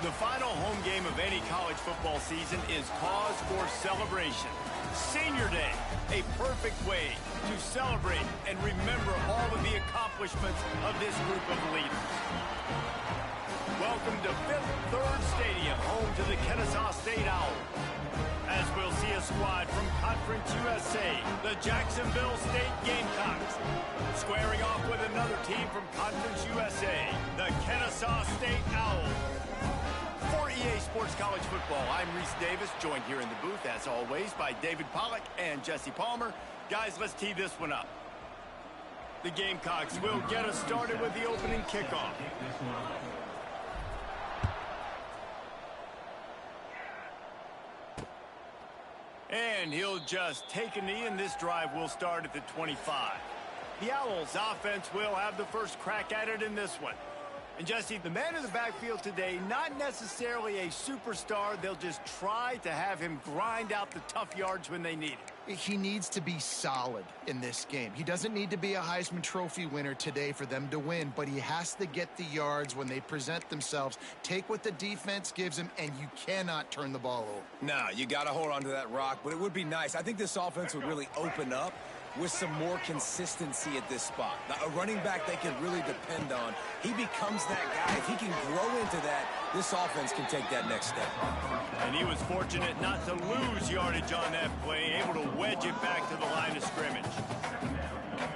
The final home game of any college football season is cause for celebration. Senior Day, a perfect way to celebrate and remember all of the accomplishments of this group of leaders. Welcome to Fifth Third Stadium, home to the Kennesaw State Owls. As we'll see a squad from Conference USA, the Jacksonville State Gamecocks, squaring off with another team from Conference USA, the Kennesaw State Owls. For EA Sports College Football, I'm Reese Davis, joined here in the booth, as always, by David Pollack and Jesse Palmer. Guys, let's tee this one up. The Gamecocks will get us started with the opening kickoff. And he'll just take a knee, and this drive will start at the 25. The Owls offense will have the first crack at it in this one. And Jesse, the man in the backfield today, not necessarily a superstar. They'll just try to have him grind out the tough yards when they need it. He needs to be solid in this game. He doesn't need to be a Heisman Trophy winner today for them to win, but he has to get the yards when they present themselves. Take what the defense gives him, and you cannot turn the ball over. No, you got to hold on to that rock, but it would be nice. I think this offense would really open up with some more consistency at this spot. Now, a running back they can really depend on. He becomes that guy. If he can grow into that, this offense can take that next step. And he was fortunate not to lose yardage on that play, able to wedge it back to the line of scrimmage.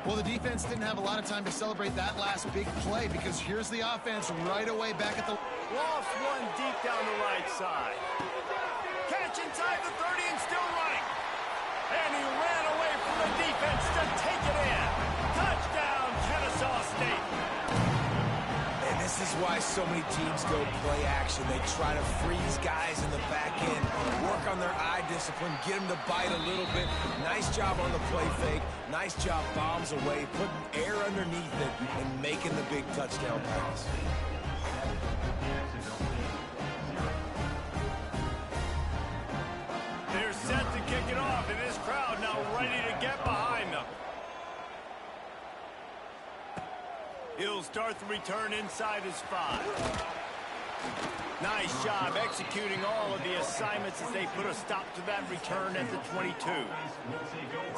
Well, the defense didn't have a lot of time to celebrate that last big play because here's the offense right away back at the... Lost one deep down the right side. Catch inside the 30 and still running. And he ran away from the defense to take it in. Touchdown, Kennesaw State. And this is why so many teams go play action. They try to freeze guys in the back end, work on their eye discipline, get them to bite a little bit. Nice job on the play fake. Nice job bombs away, putting air underneath it and making the big touchdown pass. They're set to kick it off, and this crowd now ready to get behind them. He'll start the return inside his 5. Nice job executing all of the assignments as they put a stop to that return at the 22.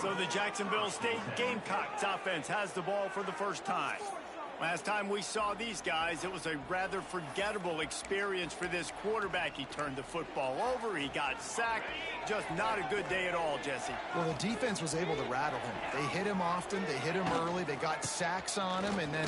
So the Jacksonville State Gamecocks offense has the ball for the first time. Last time we saw these guys, it was a rather forgettable experience for this quarterback. He turned the football over, he got sacked. Just not a good day at all, Jesse. Well, the defense was able to rattle him. They hit him often, they hit him early, they got sacks on him, and then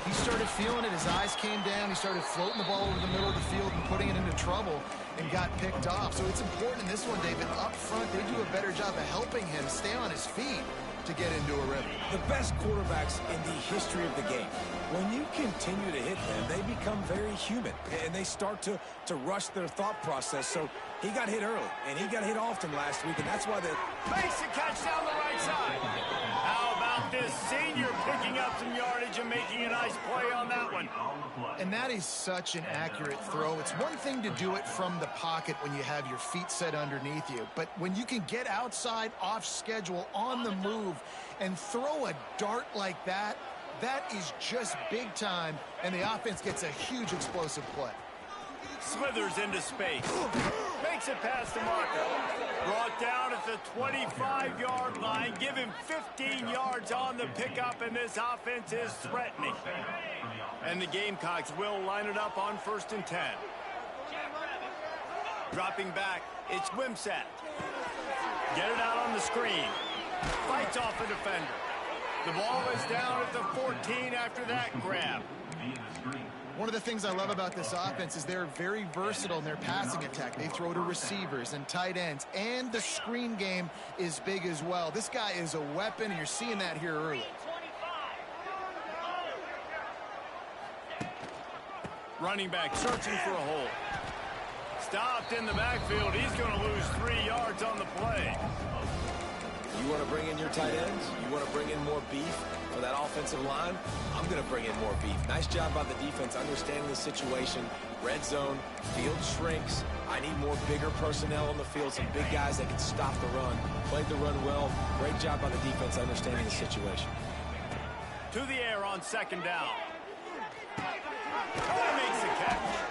he started feeling it. His eyes came down, he started floating the ball over the middle of the field and putting it into trouble and got picked off. So it's important in this one, David, up front, they do a better job of helping him stay on his feet to get into a rhythm. The best quarterbacks in the history of the game, when you continue to hit them, they become very human, and they start to rush their thought process. So he got hit early, and he got hit often last week, and that's why they... Makes a catch down the right side. How about this senior picking up some yardage and making a nice play on that one? And that is such an accurate throw. It's one thing to do it from the pocket when you have your feet set underneath you, but when you can get outside, off schedule, on the move, and throw a dart like that, that is just big time, and the offense gets a huge explosive play. Slithers into space. Makes it past the marker. Brought down at the 25-yard line. Give him 15 yards on the pickup, and this offense is threatening. And the Gamecocks will line it up on 1st and 10. Dropping back, it's Wimsatt. Get it out on the screen. Fights off the defender. The ball is down at the 14 after that grab. One of the things I love about this offense is they're very versatile in their passing attack. They throw to receivers and tight ends, and the screen game is big as well. This guy is a weapon, and you're seeing that here early. Running back searching for a hole. Stopped in the backfield. He's going to lose 3 yards on the play. You want to bring in your tight ends? You want to bring in more beef for that offensive line? I'm going to bring in more beef. Nice job by the defense understanding the situation. Red zone, field shrinks. I need more bigger personnel on the field, some big guys that can stop the run. Played the run well. Great job by the defense understanding the situation. To the air on 2nd down. Oh, makes the catch.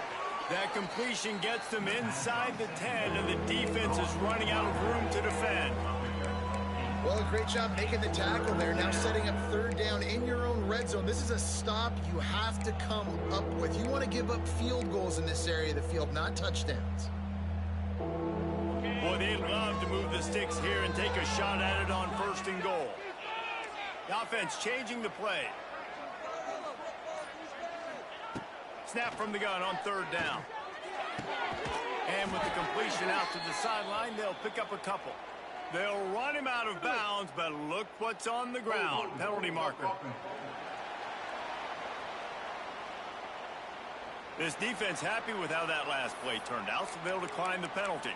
That completion gets them inside the 10, and the defense is running out of room to defend. Well, great job making the tackle there. Now setting up third down in your own red zone. This is a stop you have to come up with. You want to give up field goals in this area of the field, not touchdowns. Boy, they'd love to move the sticks here and take a shot at it on 1st and goal. The offense changing the play. Snap from the gun on 3rd down. And with the completion out to the sideline, they'll pick up a couple. They'll run him out of bounds, but look what's on the ground. Penalty marker. This defense happy with how that last play turned out, so they'll decline the penalty.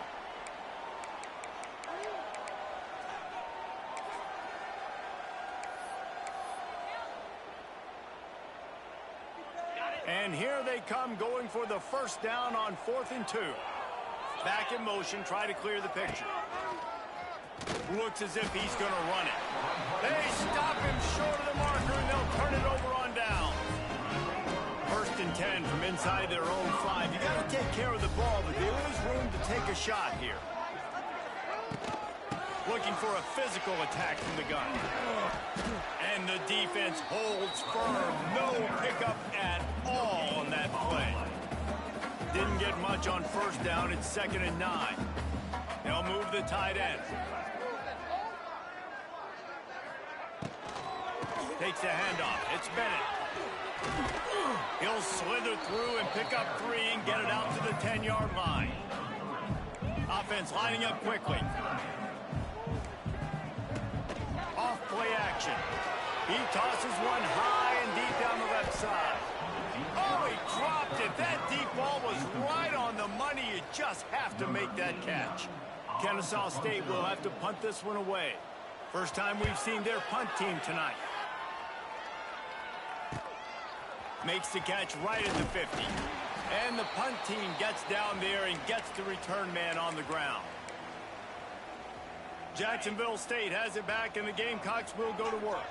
And here they come going for the 1st down on 4th and 2. Back in motion, try to clear the picture. Looks as if he's going to run it. They stop him short of the marker, and they'll turn it over on down. 1st and 10 from inside their own 5. You got to take care of the ball, but there is room to take a shot here. Looking for a physical attack from the gun. And the defense holds firm. No pickup at all on that play. Didn't get much on 1st down. It's 2nd and 9. They'll move the tight end. Takes the handoff. It's Bennett. He'll slither through and pick up 3 and get it out to the 10-yard line. Offense lining up quickly. Off play action. He tosses one high and deep down the left side. Oh, he dropped it. That deep ball was right on the money. You just have to make that catch. Kennesaw State will have to punt this one away. First time we've seen their punt team tonight. Makes the catch right at the 50. And the punt team gets down there and gets the return man on the ground. Jacksonville State has it back, and the Gamecocks will go to work.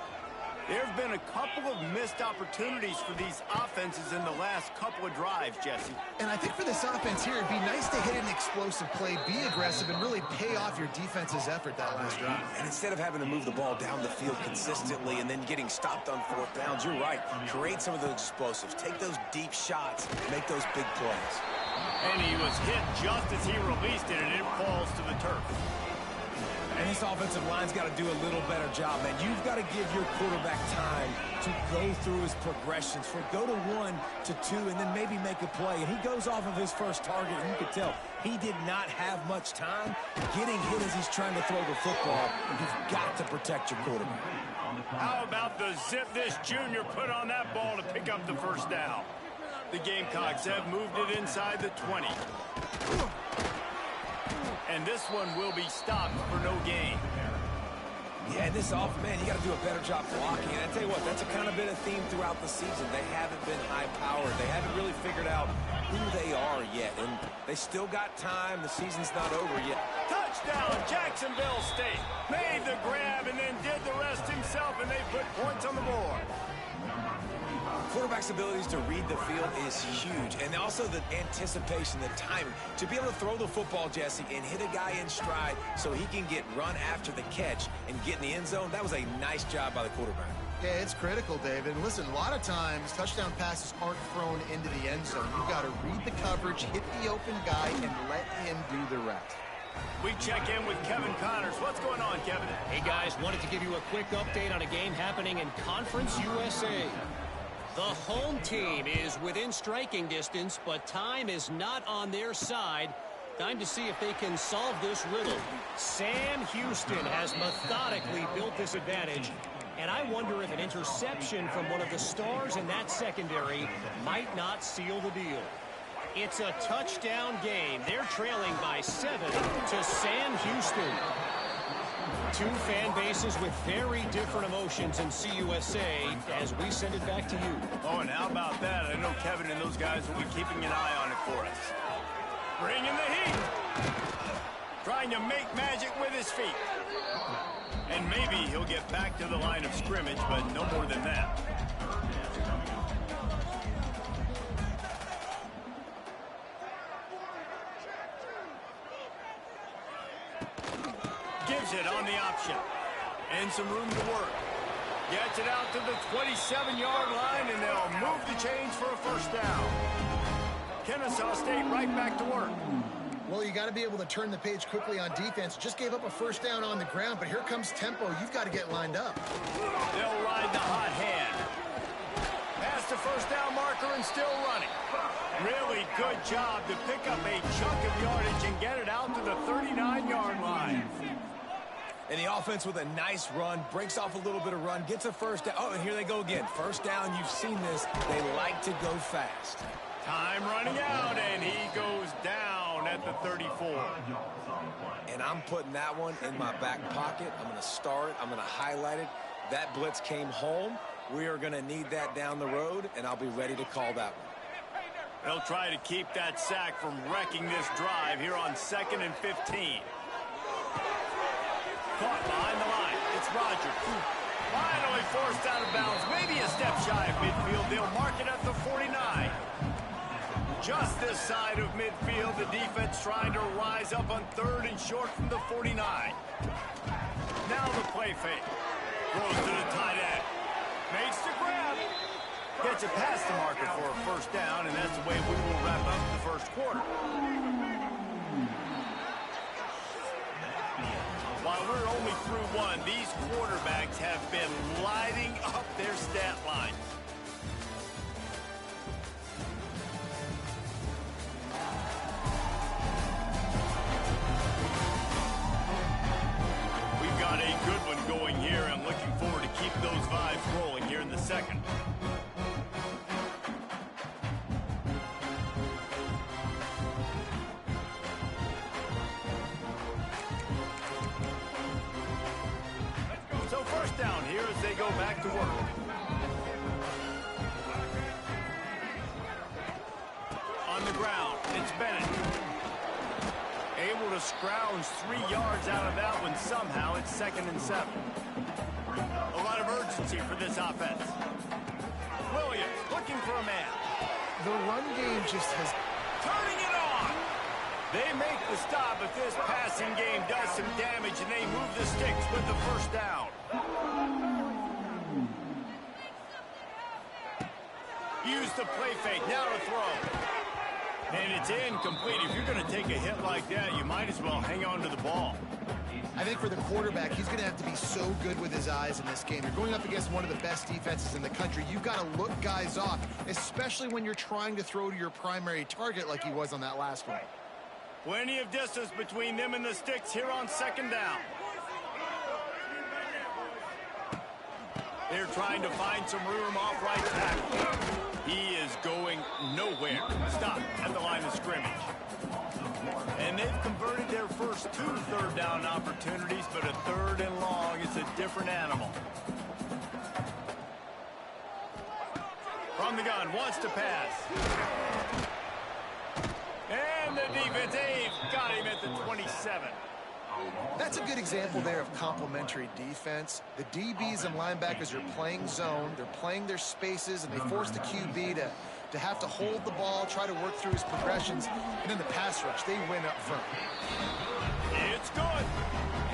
There have been a couple of missed opportunities for these offenses in the last couple of drives, Jesse. And I think for this offense here, it'd be nice to hit an explosive play, be aggressive, and really pay off your defense's effort that last drive. And instead of having to move the ball down the field consistently and then getting stopped on 4th downs, you're right. Create some of those explosives. Take those deep shots. Make those big plays. And he was hit just as he released it, and it falls to the turf. And this offensive line's got to do a little better job, man. You've got to give your quarterback time to go through his progressions. For go to 1 to 2 and then maybe make a play. And he goes off of his first target, and you can tell he did not have much time getting hit as he's trying to throw the football. You've got to protect your quarterback. How about the zip this junior put on that ball to pick up the 1st down? The Gamecocks have moved it inside the 20. And this one will be stopped for no gain. Yeah, and this man, you got to do a better job blocking. And I tell you what, that's a kind of been a theme throughout the season. They haven't been high-powered. They haven't really figured out who they are yet. And they still got time. The season's not over yet. Touchdown, Jacksonville State. Made the grab and then did the rest himself, and they put points on the board. Quarterback's abilities to read the field is huge. And also the anticipation, the timing. To be able to throw the football, Jesse, and hit a guy in stride so he can get run after the catch and get in the end zone, that was a nice job by the quarterback. Yeah, it's critical, David. And listen, a lot of times, touchdown passes aren't thrown into the end zone. You've got to read the coverage, hit the open guy, and let him do the rest. We check in with Kevin Connors. What's going on, Kevin? Hey, guys, wanted to give you a quick update on a game happening in Conference USA. The home team is within striking distance, but time is not on their side. Time to see if they can solve this riddle. Sam Houston has methodically built this advantage, and I wonder if an interception from one of the stars in that secondary might not seal the deal. It's a touchdown game. They're trailing by 7 to Sam Houston. Two fan bases with very different emotions in CUSA as we send it back to you. Oh, and how about that? I know Kevin and those guys will be keeping an eye on it for us. Bringing the heat. Trying to make magic with his feet. And maybe he'll get back to the line of scrimmage, but no more than that. it on the option. And some room to work. Gets it out to the 27-yard line, and they'll move the chains for a first down. Kennesaw State right back to work. Well, you got to be able to turn the page quickly on defense. Just gave up a first down on the ground, but here comes tempo. You've got to get lined up. They'll ride the hot hand. Past the first down marker and still running. Really good job to pick up a chunk of yardage and get it out to the 39-yard line. And the offense with a nice run, breaks off a little bit of run, gets a first down. Oh, and here they go again. First down, you've seen this. They like to go fast. Time running out, and he goes down at the 34. And I'm putting that one in my back pocket. I'm going to star it. I'm going to highlight it. That blitz came home. We are going to need that down the road, and I'll be ready to call that one. They'll try to keep that sack from wrecking this drive here on 2nd and 15. Caught behind the line. It's Rogers. Finally forced out of bounds. Maybe a step shy of midfield. They'll mark it at the 49. Just this side of midfield, the defense trying to rise up on 3rd and short from the 49. Now the play fake. Throws to the tight end. Makes the grab. Gets it past the marker for a first down, and that's the way we will wrap up the first quarter. While we're only through one, these quarterbacks have been lighting up their stat line. We've got a good one going here. I'm looking forward to keep those vibes rolling here in the second. So first down here as they go back to work. On the ground, it's Bennett. Able to scrounge 3 yards out of that one somehow. It's 2nd and 7. A lot of urgency for this offense. Williams looking for a man. The run game just has... Turning it on. They make the stop, but this passing game does some damage, and they move the sticks with the first down. Use the play fake, now to throw. And it's incomplete. If you're going to take a hit like that, you might as well hang on to the ball. I think for the quarterback, he's going to have to be so good with his eyes in this game. You're going up against one of the best defenses in the country. You've got to look guys off, especially when you're trying to throw to your primary target like he was on that last one. Plenty of distance between them and the sticks here on 2nd down. They're trying to find some room off right tackle. He is going nowhere. Stop at the line of scrimmage. And they've converted their first 2 third down opportunities, but a 3rd and long is a different animal. From the gun, wants to pass. And the defense, they've got him at the 27. That's a good example there of complementary defense. The DBs and linebackers are playing zone. They're playing their spaces, and they force the QB to have to hold the ball, try to work through his progressions. And in the pass rush, they win up front. It's good.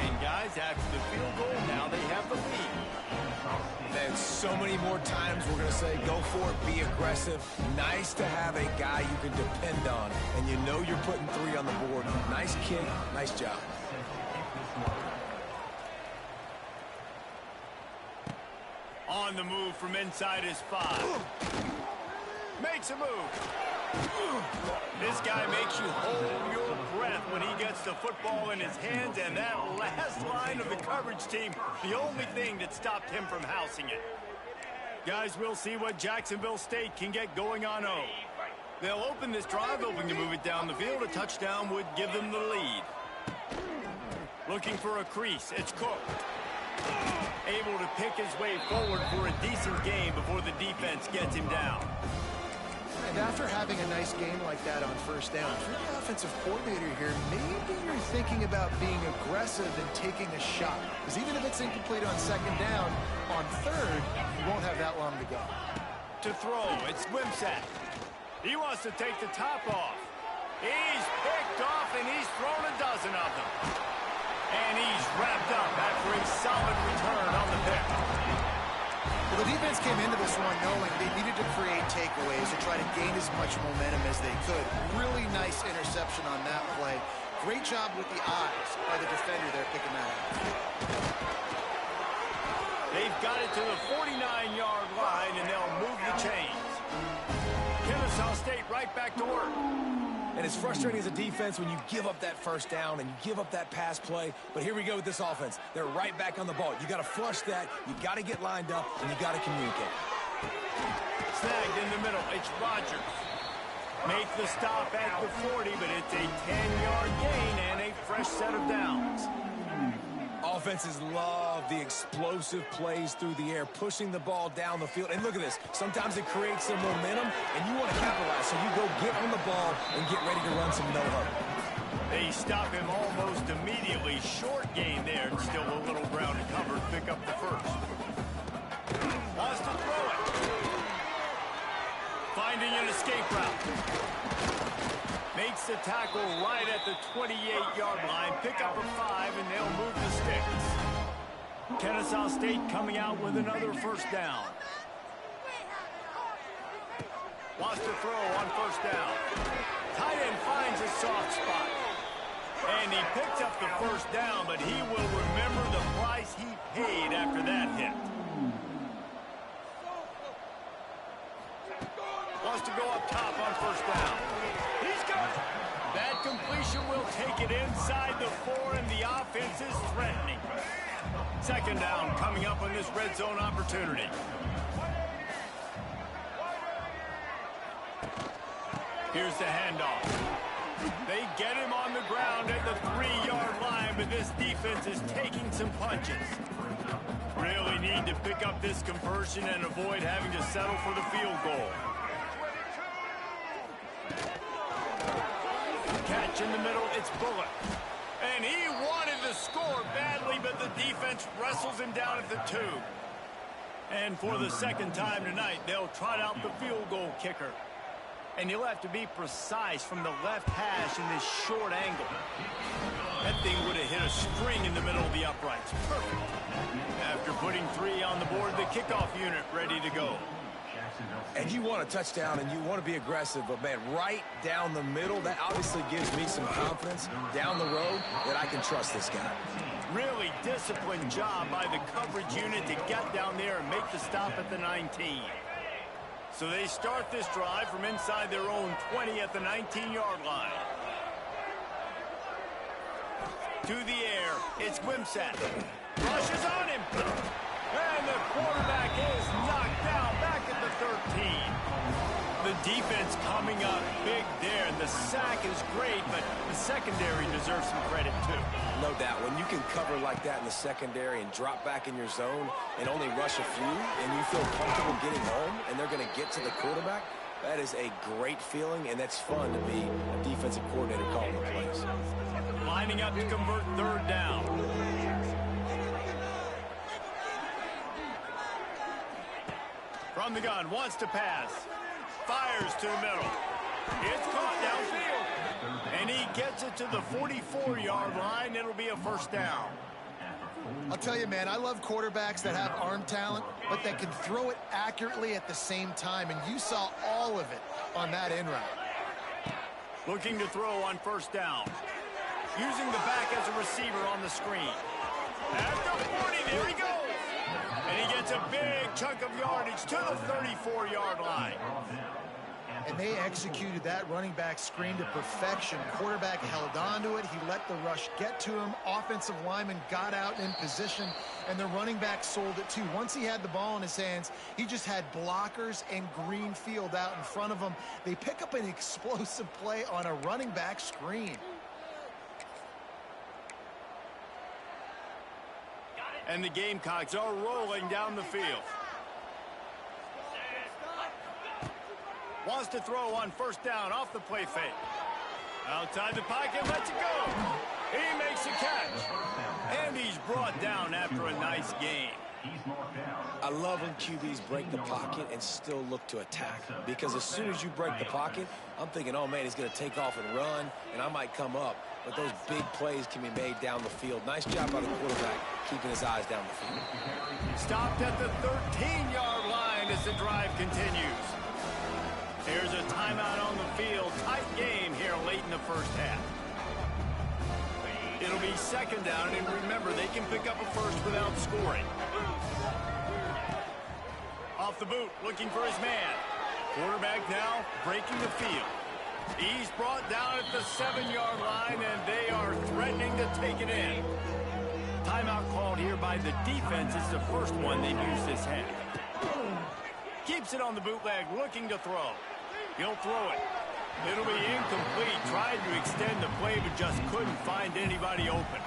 And guys, after the field goal, now they have the lead. And so many more times we're going to say, go for it, be aggressive. Nice to have a guy you can depend on, and you know you're putting 3 on the board. Nice kick, nice job. On the move from inside his 5. Makes a move. This guy makes you hold your breath when he gets the football in his hands, and that last line of the coverage team, the only thing that stopped him from housing it. Guys, we'll see what Jacksonville State can get going on 0. They'll open this drive, hoping to move it down the field. A touchdown would give them the lead. Looking for a crease. It's Cook. Able to pick his way forward for a decent game before the defense gets him down. And after having a nice game like that on first down, if you're the offensive coordinator here, maybe you're thinking about being aggressive and taking a shot. Because even if it's incomplete on 2nd down, on 3rd, you won't have that long to go. To throw, it's Wimsatt. He wants to take the top off. He's picked off, and he's thrown a dozen of them. And he's wrapped up after a solid return on the pick. Well, the defense came into this one knowing they needed to create takeaways to try to gain as much momentum as they could. Really nice interception on that play. Great job with the eyes by the defender there picking that up. They've got it to the 49-yard line, and they'll move the chains. Kennesaw State right back to work. And it's frustrating as a defense when you give up that first down and you give up that pass play. But here we go with this offense. They're right back on the ball. You got to flush that. You got to get lined up, and you got to communicate. Snagged in the middle. It's Rogers. Make the stop at the 40, but it's a 10-yard gain and a fresh set of downs. Offenses love the explosive plays through the air, pushing the ball down the field. And look at this. Sometimes it creates some momentum, and you want to capitalize. So you go get on the ball and get ready to run some no-huddle. They stop him almost immediately. Short gain there, and still a little ground to cover. Pick up the first. Wants to throw it. Finding an escape route. Makes the tackle right at the 28-yard line. Pick up a 5, and they'll move the sticks. Kennesaw State coming out with another first down. Wants to throw on first down. Tight end finds a soft spot. And he picks up the first down, but he will remember the price he paid after that hit. Wants to go up top on first down. He's got it. That completion will take it inside the 4, and the offense is threatening. Second down coming up on this red zone opportunity. Here's the handoff. They get him on the ground at the 3-yard line, but this defense is taking some punches. Really need to pick up this conversion and avoid having to settle for the field goal. Catch in the middle, it's Bullock. And he wanted to score badly, but the defense wrestles him down at the 2. And for the second time tonight, they'll trot out the field goal kicker. And he'll have to be precise from the left hash in this short angle. That thing would have hit a string in the middle of the uprights. Perfect. After putting 3 on the board, the kickoff unit ready to go. And you want a touchdown and you want to be aggressive, but man, right down the middle, that obviously gives me some confidence down the road that I can trust this guy. Really disciplined job by the coverage unit to get down there and make the stop at the 19. So they start this drive from inside their own 20 at the 19-yard line. To the air, it's Wimsatt. Rushes on him. And the quarterback is knocked down back at the 13. The defense coming up big there. The sack is great, but the secondary deserves some credit too. No doubt. When you can cover like that in the secondary and drop back in your zone and only rush a few, and you feel comfortable getting home, and they're going to get to the quarterback, that is a great feeling, and that's fun to be a defensive coordinator calling the plays. Lining up to convert third down. From the gun, wants to pass. Fires to the middle. It's caught downfield. And he gets it to the 44-yard line. It'll be a first down. I'll tell you, man, I love quarterbacks that have arm talent, but that can throw it accurately at the same time. And you saw all of it on that in route. Looking to throw on first down. Using the back as a receiver on the screen. At the 40, there he goes. And he gets a big chunk of yardage to the 34-yard line. And they executed that running back screen to perfection. Quarterback held on to it. He let the rush get to him. Offensive lineman got out in position, and the running back sold it too. Once he had the ball in his hands, he just had blockers and green field out in front of him. They pick up an explosive play on a running back screen. And the Gamecocks are rolling down the field. Wants to throw on first down off the play fake. Outside the pocket, lets it go. He makes a catch. And he's brought down after a nice game. He's marked down. I love when QBs break the pocket and still look to attack. Because as soon as you break the pocket, I'm thinking, oh, man, he's going to take off and run, and I might come up. But those big plays can be made down the field. Nice job by the quarterback keeping his eyes down the field. Stopped at the 13-yard line as the drive continues. Here's a timeout on the field. Tight game here late in the first half. It'll be second down, and remember, they can pick up a first without scoring. Off the boot, looking for his man. Quarterback now breaking the field. He's brought down at the 7-yard line, and they are threatening to take it in. Timeout called here by the defense. It's the first one they've used this half. Keeps it on the bootleg, looking to throw. He'll throw it. It'll be incomplete. Tried to extend the play, but just couldn't find anybody open.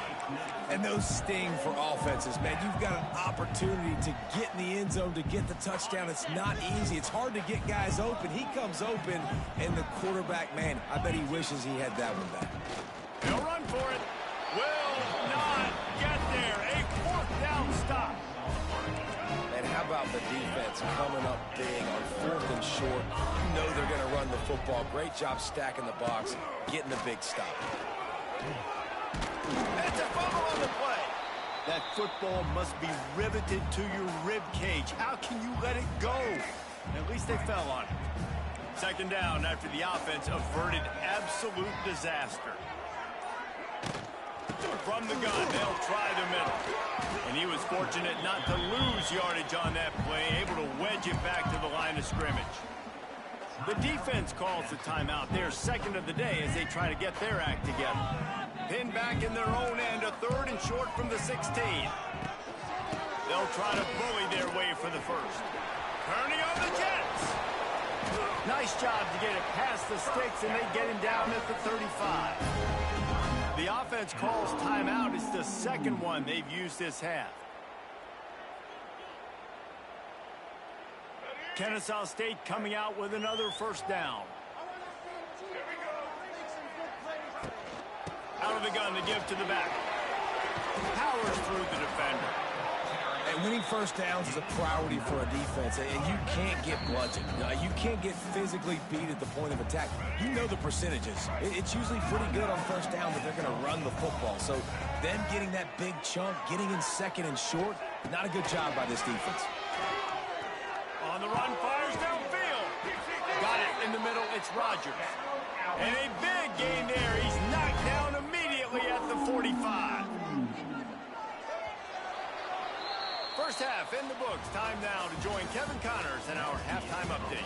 And those sting for offenses, man. You've got an opportunity to get in the end zone, to get the touchdown. It's not easy. It's hard to get guys open. He comes open, and the quarterback, man, I bet he wishes he had that one back. He'll run for it. Will not get there. A fourth down stop. And how about the defense coming up big on 4th and short? You know they're going to run the football. Great job stacking the box, getting the big stop. It's a fumble on the play. That football must be riveted to your rib cage. How can you let it go? At least they fell on it. Second down after the offense averted absolute disaster. From the gun, they'll try the middle. And he was fortunate not to lose yardage on that play, able to wedge it back to the line of scrimmage. The defense calls the timeout. They're second of the day as they try to get their act together. Pinned back in their own end, a 3rd and short from the 16. They'll try to bully their way for the first. Turning on the Jets. Nice job to get it past the sticks, and they get him down at the 35. The offense calls timeout. It's the second one they've used this half. Kennesaw State coming out with another first down. Out of the gun to give to the back. Powers through the defender. And winning first downs is a priority for a defense, and you can't get bludgeoned. You can't get physically beat at the point of attack. You know the percentages. It's usually pretty good on first down that they're going to run the football. So them getting that big chunk, getting in 2nd and short, not a good job by this defense. On the run, fires downfield. Got it in the middle. It's Rodgers. And a big gain there. He's knocked down immediately at the 45. First half in the books. Time now to join Kevin Connors in our halftime update.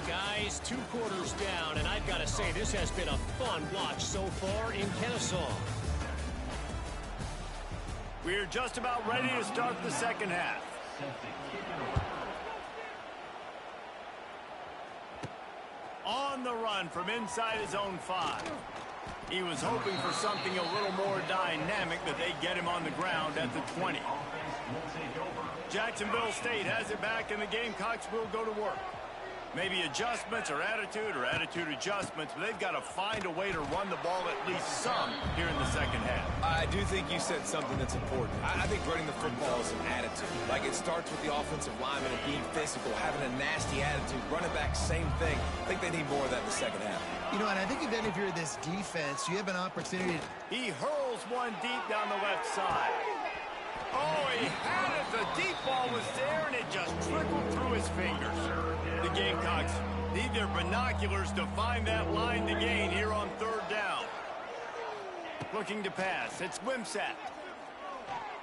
Guys, 2 quarters down, and I've got to say this has been a fun watch so far in Kennesaw. We're just about ready to start the second half. On the run from inside his own 5. He was hoping for something a little more dynamic, but they get him on the ground at the 20. Jacksonville State has it back, and the Gamecocks will go to work. Maybe adjustments or attitude adjustments, but they've got to find a way to run the ball at least some here in the second half. I do think you said something that's important. I think running the football is an attitude. Like, it starts with the offensive lineman and being physical, having a nasty attitude. Running back, same thing. I think they need more of that in the second half. You know, and I think then if you're this defense, you have an opportunity. He hurls one deep down the left side. Oh, he had it. The deep ball was there, and it just trickled through his fingers. The Gamecocks need their binoculars to find that line to gain here on 3rd down. Looking to pass. It's Wimsatt.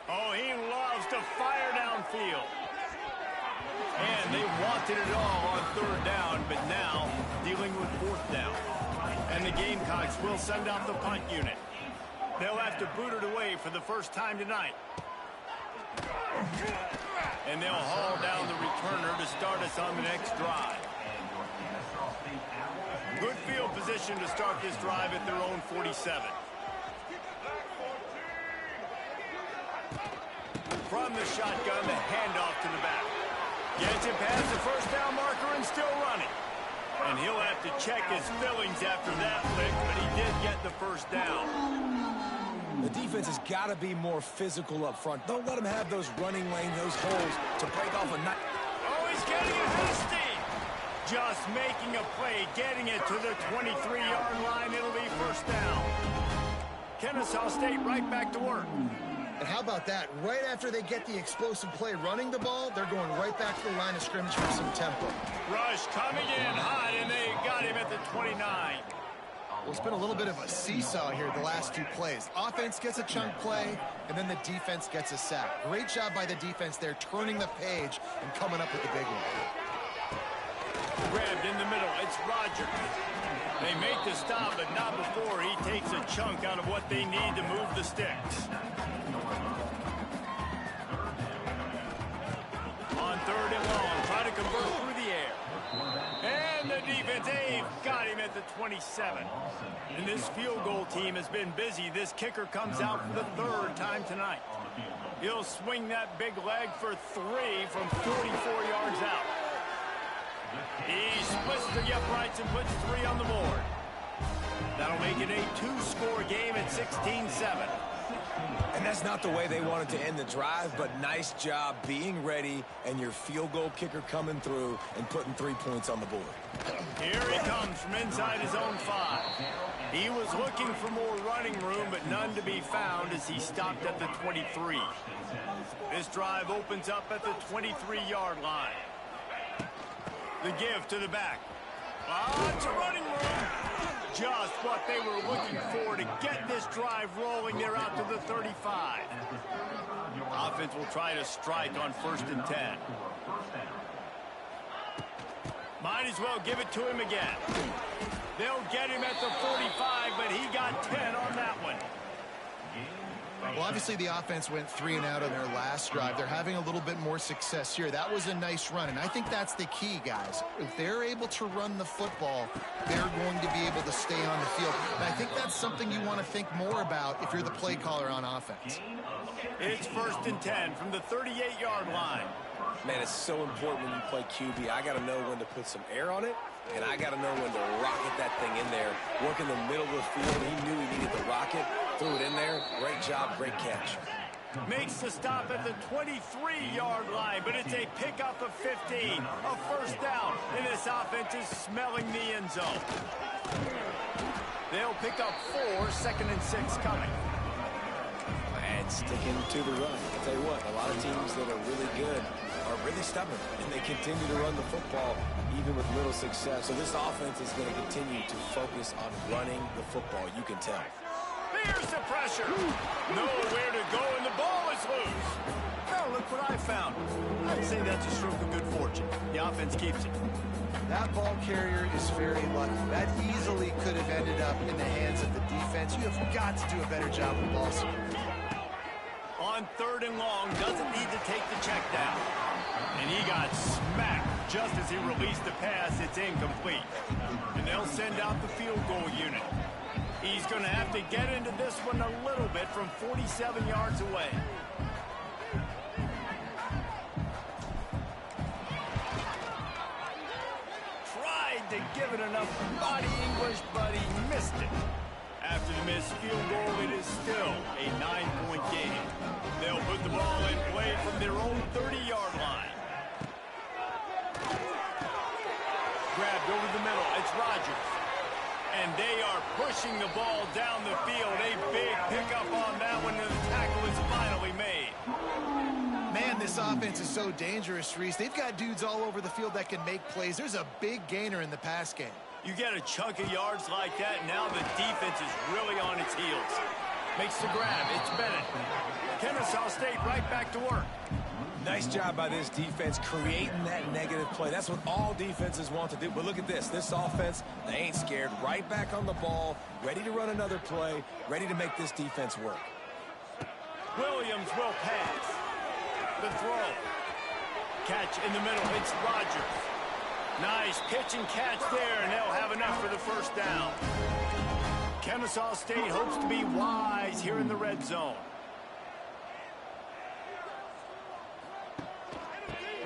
Oh, he loves to fire downfield. And they wanted it all on 3rd down, but now dealing with 4th down. And the Gamecocks will send out the punt unit. They'll have to boot it away for the first time tonight. And they'll haul down the returner to start us on the next drive. Good field position to start this drive at their own 47. From the shotgun, the handoff to the back. Gets it past the first down marker and still running. And he'll have to check his fillings after that lick, but he did get the first down. The defense has got to be more physical up front. Don't let them have those running lanes, those holes to break off a night. Oh, he's getting it hasty. Just making a play, getting it to the 23-yard line. It'll be first down. Kennesaw State right back to work. And how about that? Right after they get the explosive play running the ball, they're going right back to the line of scrimmage for some tempo. Rush coming in hot, and they got him at the 29. Well, it's been a little bit of a seesaw here the last two plays. Offense gets a chunk play, and then the defense gets a sack. Great job by the defense there, turning the page and coming up with the big one. Grabbed in the middle. It's Rogers. They make the stop, but not before he takes a chunk out of what they need to move the sticks. On third and long, try to convert through the air. And the defense, Abe, got him at the 27. And this field goal team has been busy. This kicker comes out for the third time tonight. He'll swing that big leg for 3 from 44 yards out. He splits the uprights and puts 3 on the board. That'll make it a 2-score game at 16-7. And that's not the way they wanted to end the drive, but nice job being ready and your field goal kicker coming through and putting 3 points on the board. Here he comes from inside his own 5. He was looking for more running room, but none to be found as he stopped at the 23. This drive opens up at the 23-yard line. The give to the back. Lots of running room. Just what they were looking for to get this drive rolling. They're out to the 35. Offense will try to strike on 1st and 10. Might as well give it to him again. They'll get him at the 45, but he got 10 on that one. Well, obviously the offense went 3 and out on their last drive. They're having a little bit more success here. That was a nice run, and I think that's the key, guys. If they're able to run the football, they're going to be able to stay on the field. And I think that's something you want to think more about if you're the play caller on offense. It's 1st and 10 from the 38-yard line. Man, it's so important when you play QB. I got to know when to put some air on it, and I got to know when to rocket that thing in there. Work in the middle of the field. He knew he needed to rocket. Threw it in there. Great job. Great catch. Makes the stop at the 23-yard line, but it's a pickup of 15. A first down, and this offense is smelling the end zone. They'll pick up 4, 2nd and 6 coming. And sticking to the run. I'll tell you what, a lot of teams that are really good are really stubborn, and they continue to run the football even with little success. So this offense is going to continue to focus on running the football. You can tell. Here's the pressure. Nowhere to go, and the ball is loose. Now look what I found. I'd say that's a stroke of good fortune. The offense keeps it. That ball carrier is very lucky. That easily could have ended up in the hands of the defense. You have got to do a better job with ball security. On 3rd and long, doesn't need to take the check down. And he got smacked just as he released the pass. It's incomplete. And they'll send out the field goal unit. He's going to have to get into this one a little bit from 47 yards away. Tried to give it enough body English, but he missed it. After the missed field goal, it is still a 9-point game. They'll put the ball in play from their own 30-yard line. Grabbed over the middle. It's Rogers. And they are pushing the ball down the field. A big pickup on that one, and the tackle is finally made. Man, this offense is so dangerous, Reese. They've got dudes all over the field that can make plays. There's a big gainer in the pass game. You get a chunk of yards like that, and now the defense is really on its heels. Makes the grab. It's Bennett. Kennesaw State right back to work. Nice job by this defense creating that negative play. That's what all defenses want to do. But look at this. This offense, they ain't scared. Right back on the ball, ready to run another play, ready to make this defense work. Williams will pass. The throw. Catch in the middle. It's Rogers. Nice pitch and catch there, and they'll have enough for the first down. Kennesaw State hopes to be wise here in the red zone.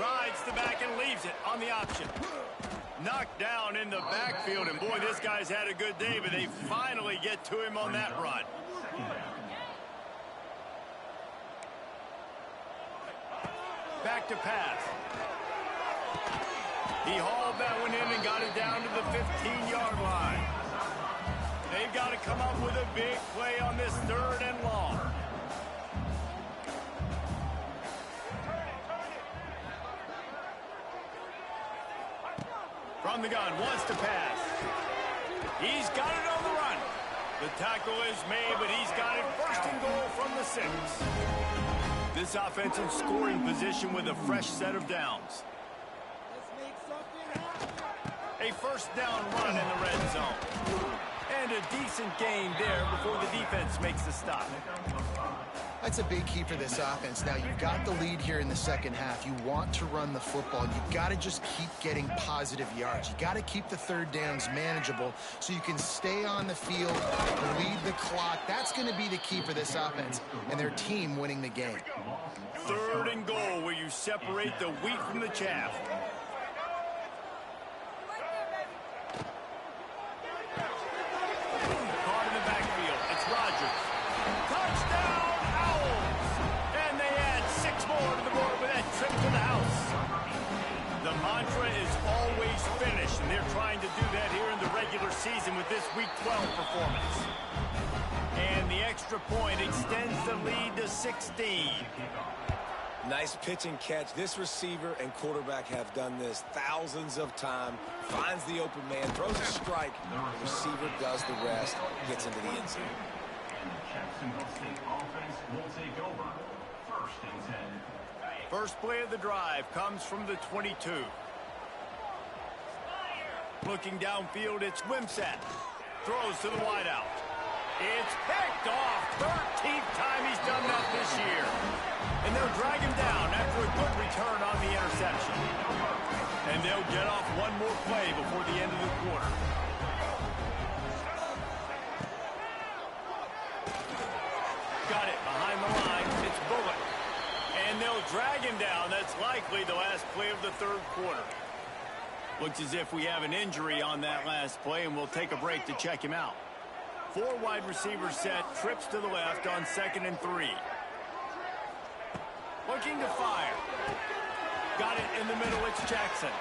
Rides the back and leaves it on the option. Knocked down in the backfield, and boy, this guy's had a good day, but they finally get to him on that run. back to pass. He hauled that one in and got it down to the 15-yard line. They've got to come up with a big play on this 3rd and long. From the gun, wants to pass. He's got it on the run. The tackle is made, but he's got it 1st and goal from the 6. This offense in scoring position with a fresh set of downs. A 1st down run in the red zone. And a decent gain there before the defense makes the stop. That's a big key for this offense. Now, you've got the lead here in the 2nd half. You want to run the football. You've got to just keep getting positive yards. You got to keep the 3rd downs manageable so you can stay on the field, lead the clock. That's going to be the key for this offense and their team winning the game. 3rd and goal where you separate the wheat from the chaff. Caught in the backfield. It's Rodgers. Touchdown! And they add 6 more to the board with that trip to the house. The mantra is always finish, and they're trying to do that here in the regular season with this Week 12 performance. And the extra point extends the lead to 16. Nice pitch and catch. This receiver and quarterback have done this thousands of times. Finds the open man, throws a strike. The receiver does the rest, gets into the end zone. Jacksonville State offense will take over. 1st and 10. First play of the drive comes from the 22. Looking downfield, it's Wimsatt. Throws to the wideout. It's picked off. 13th time he's done that this year. And they'll drag him down after a good return on the interception. And they'll get off one more play before the end of the quarter. Got it behind the line. It's Bullock. And they'll drag him down. That's likely the last play of the 3rd quarter. Looks as if we have an injury on that last play, and we'll take a break to check him out. 4 wide receivers set, trips to the left on 2nd and 3. Looking to fire. Got it in the middle, it's Jackson.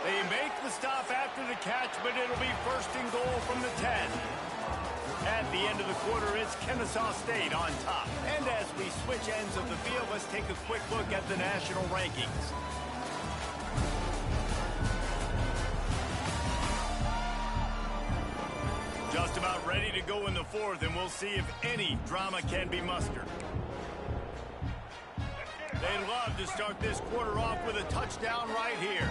They make the stop after the catch, but it'll be 1st and goal from the 10. At the end of the quarter, it's Kennesaw State on top. And as we switch ends of the field, let's take a quick look at the national rankings. Just about ready to go in the 4th, and we'll see if any drama can be mustered. They'd love to start this quarter off with a touchdown right here.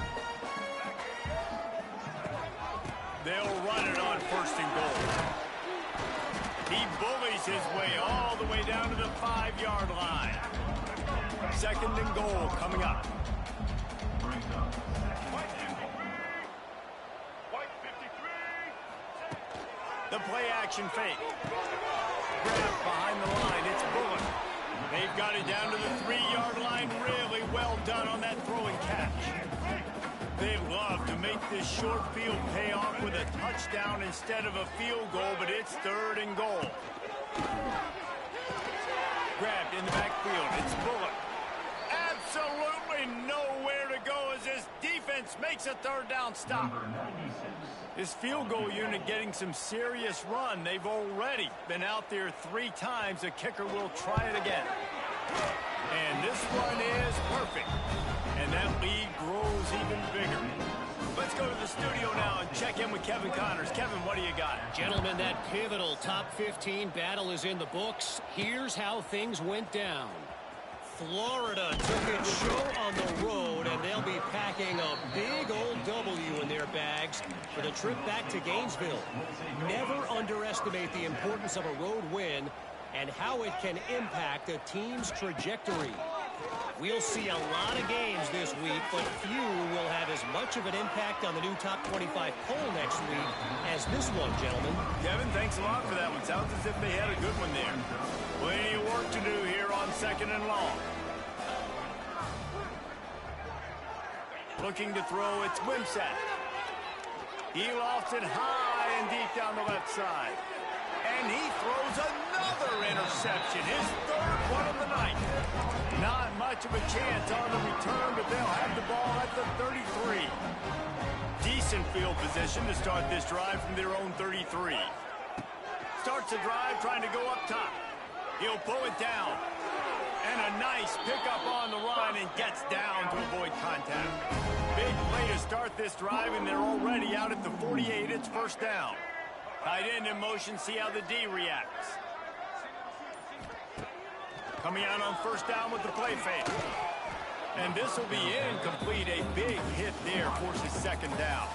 They'll run it on 1st and goal. He bullies his way all the way down to the 5-yard line. 2nd and goal coming up. The play-action fake. Grab behind the line. It's Bullock. They've got it down to the 3-yard line. Really well done on that throw and catch. They love to make this short field pay off with a touchdown instead of a field goal, but it's 3rd and goal. Grabbed in the backfield. It's Bullock. Absolutely nowhere to go as this defense makes a 3rd down stop. This field goal unit getting some serious run. They've already been out there 3 times. The kicker will try it again. And this one is perfect. And that lead grows even bigger. Let's go to the studio now and check in with Kevin Connors. Kevin, what do you got? Gentlemen, that pivotal top 15 battle is in the books. Here's how things went down. Florida took its show on the road, and they'll be packing a big old W in their bags for the trip back to Gainesville. Never underestimate the importance of a road win and how it can impact a team's trajectory. We'll see a lot of games this week, but few will have as much of an impact on the new top 25 poll next week as this one, gentlemen. Kevin, thanks a lot for that one. Sounds as if they had a good one there. Plenty of work to do here on 2nd and long. Looking to throw, it's Wimsatt. He lofts it high and deep down the left side. And he throws another another interception, his third one of the night. Not much of a chance on the return, but they'll have the ball at the 33. Decent field position to start this drive from their own 33. Starts the drive trying to go up top. He'll pull it down. And a nice pickup on the run and gets down to avoid contact. Big play to start this drive, and they're already out at the 48. It's first down. Tight end in motion, see how the D reacts. Coming out on first down with the play fake. And this will be incomplete. A big hit there forces second down.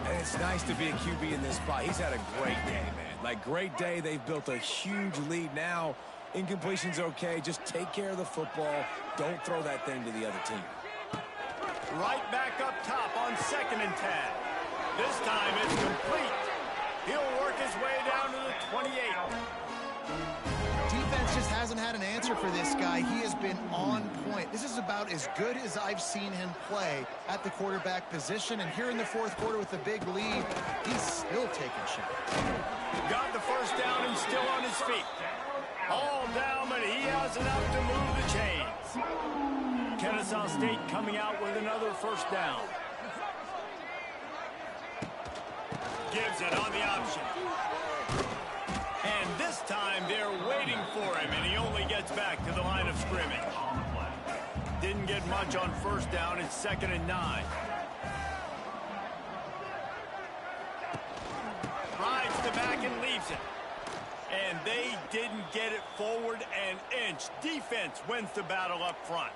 And it's nice to be a QB in this spot. He's had a great day, man. Like, great day. They've built a huge lead now. Incompletion's okay. Just take care of the football. Don't throw that thing to the other team. Right back up top on 2nd and 10. This time it's complete. He'll work his way down to the 28. Defense just hasn't had an answer for this guy. He has been on point. This is about as good as I've seen him play at the quarterback position. And here in the fourth quarter with the big lead, he's still taking shots. Got the first down and still on his feet. All down, but he has enough to move the chains. Kennesaw State coming out with another first down. Gives it on the option. And this time they're waiting for him, and he only gets back to the line of scrimmage. Didn't get much on first down. It's 2nd and 9. Rides the back and leaves it. And they didn't get it forward an inch. Defense wins the battle up front.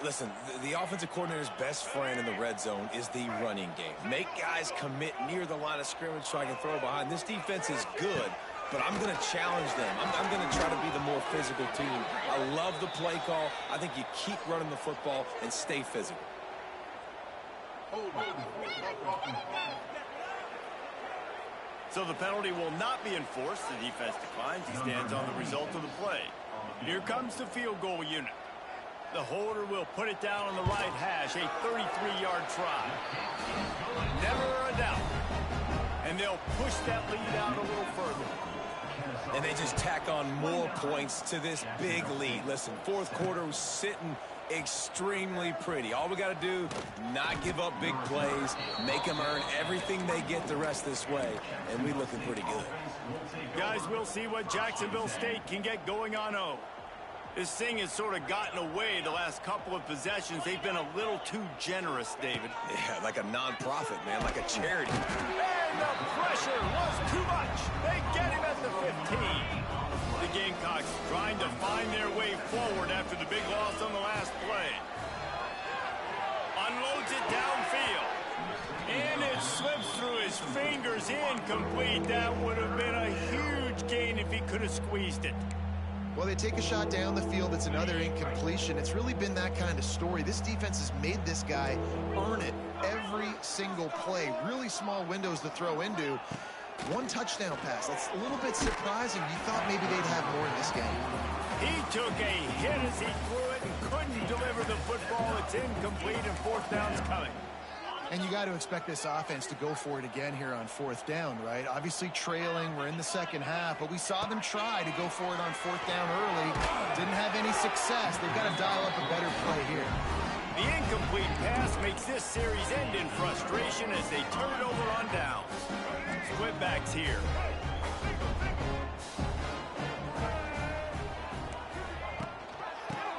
Listen, the offensive coordinator's best friend in the red zone is the running game. Make guys commit near the line of scrimmage so I can throw behind. This defense is good, but I'm going to challenge them. I'm going to try to be the more physical team. I love the play call. I think you keep running the football and stay physical. So the penalty will not be enforced. The defense declines. He stands on the result of the play. Here comes the field goal unit. The holder will put it down on the right hash, a 33-yard try. Never a doubt. And they'll push that lead out a little further. And they just tack on more points to this big lead. Listen, fourth quarter was sitting extremely pretty. All we got to do, not give up big plays, make them earn everything they get the rest this way, and we looking pretty good. Guys, we'll see what Jacksonville State can get going on O. This thing has sort of gotten away the last couple of possessions. They've been a little too generous, David. Yeah, like a non-profit, man, like a charity. And the pressure was too much. They get him at the 15. The Gamecocks trying to find their way forward after the big loss on the last play. Unloads it downfield. And it slips through his fingers, incomplete. That would have been a huge gain if he could have squeezed it. Well, they take a shot down the field. It's another incompletion. It's really been that kind of story. This defense has made this guy earn it every single play. Really small windows to throw into. One touchdown pass. That's a little bit surprising. You thought maybe they'd have more in this game. He took a hit as he threw it and couldn't deliver the football. It's incomplete and fourth down's coming. And you got to expect this offense to go for it again here on fourth down, right? Obviously trailing, we're in the second half, but we saw them try to go for it on fourth down early. Didn't have any success. They've got to dial up a better play here. The incomplete pass makes this series end in frustration as they turn it over on downs. Split backs here.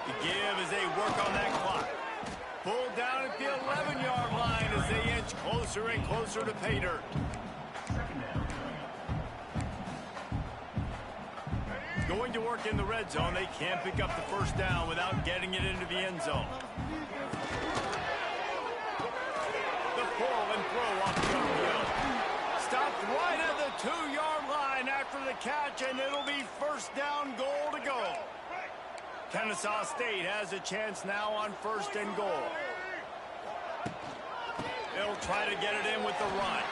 The give as they work on that clock. Pulled down at the 11-yard line as they inch closer and closer to pay dirt. Going to work in the red zone. They can't pick up the first down without getting it into the end zone. The pull and throw off the upfield. Stopped right at the 2-yard line after the catch, and it'll be first down, goal to go. Kennesaw State has a chance now on first and goal. They'll try to get it in with the run.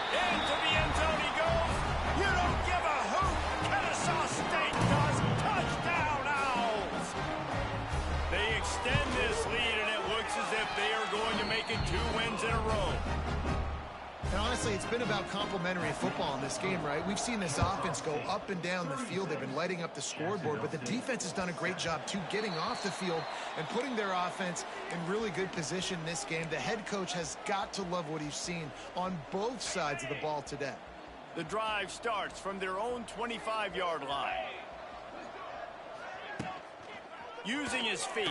Into the end zone he goes. You don't give a hoot. Kennesaw State does. Touchdown, Owls. They extend this lead, and it looks as if they are going to make it 2 wins in a row. And honestly, it's been about complementary football in this game, right? We've seen this offense go up and down the field. They've been lighting up the scoreboard, but the defense has done a great job, too, getting off the field and putting their offense in really good position in this game. The head coach has got to love what he's seen on both sides of the ball today. The drive starts from their own 25-yard line. Using his feet.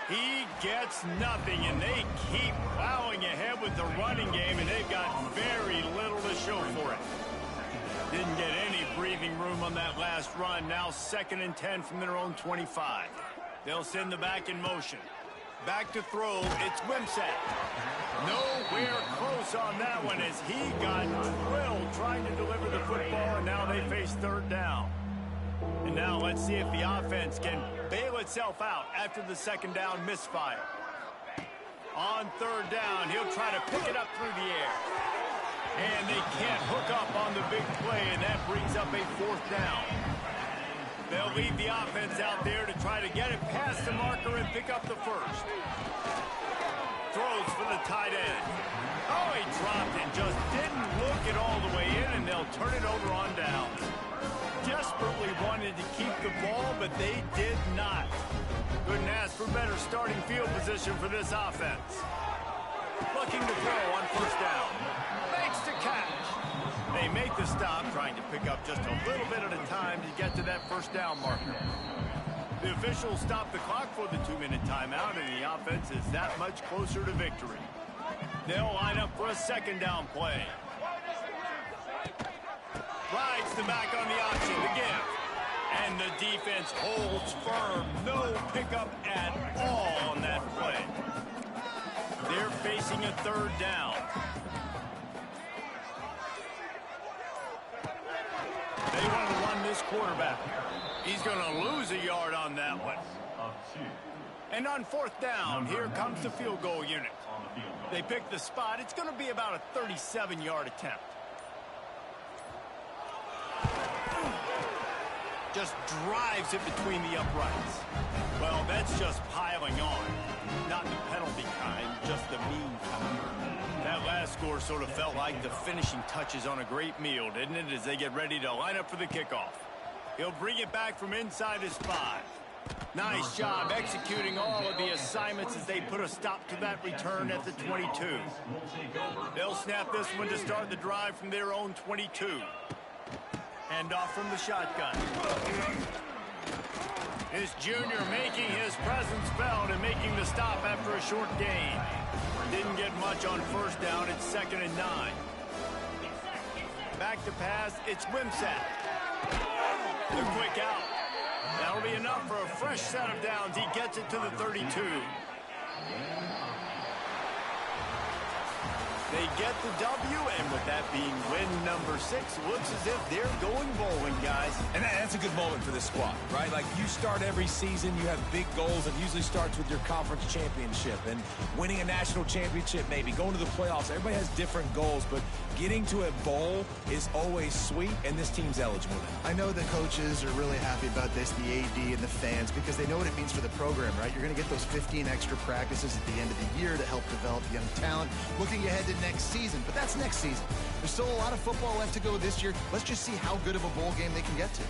He gets nothing, and they keep plowing ahead with the running game, and they've got very little to show for it. Didn't get any breathing room on that last run. Now 2nd and 10 from their own 25. They'll send the back in motion. Back to throw. It's Wimsatt. Nowhere close on that one as he got drilled trying to deliver the football, and now they face 3rd down. And now let's see if the offense can bail itself out after the 2nd down misfire. On 3rd down, he'll try to pick it up through the air. And they can't hook up on the big play, and that brings up a 4th down. They'll leave the offense out there to try to get it past the marker and pick up the 1st. Throws for the tight end. Oh, he dropped it, just didn't look it all the way in, and they'll turn it over on down. Desperately wanted to keep the ball, but they did not. Couldn't ask for better starting field position for this offense. Looking to throw on 1st down. Makes the catch. They make the stop, trying to pick up just a little bit at a time to get to that 1st down marker. The officials stop the clock for the 2-minute timeout, and the offense is that much closer to victory. They'll line up for a 2nd down play. Rides the back on the option, the give. And the defense holds firm. No pickup at all on that play. They're facing a 3rd down. They want to run this quarterback. He's going to lose a yard on that one. And on 4th down, here comes the field goal unit. They pick the spot. It's going to be about a 37-yard attempt. Just drives it between the uprights. Well, that's just piling on. Not the penalty kind, just the mean kind. That last score sort of felt like the finishing touches on a great meal, didn't it, as they get ready to line up for the kickoff. He'll bring it back from inside his 5. Nice job executing all of the assignments as they put a stop to that return at the 22. They'll snap this one to start the drive from their own 22. Hand off from the shotgun. His junior making his presence felt and making the stop after a short gain. Didn't get much on 1st down. It's 2nd and 9. Back to pass. It's Wimsatt. The quick out. That'll be enough for a fresh set of downs. He gets it to the 32. They get the W, and with that being win number 6, looks as if they're going bowling, guys. And that's a good moment for this squad, right? Like, you start every season, you have big goals. It usually starts with your conference championship and winning a national championship, maybe going to the playoffs. Everybody has different goals, but getting to a bowl is always sweet, and this team's eligible now. I know the coaches are really happy about this, the AD and the fans, because they know what it means for the program, right? You're going to get those 15 extra practices at the end of the year to help develop young talent. Looking ahead to next season, but that's next season. There's still a lot of football left to go this year. Let's just see how good of a bowl game they can get to.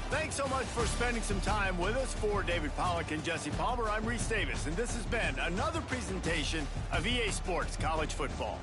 Thanks so much for spending some time with us. For David Pollack and Jesse Palmer, I'm Reese Davis, and this has been another presentation of EA Sports College Football.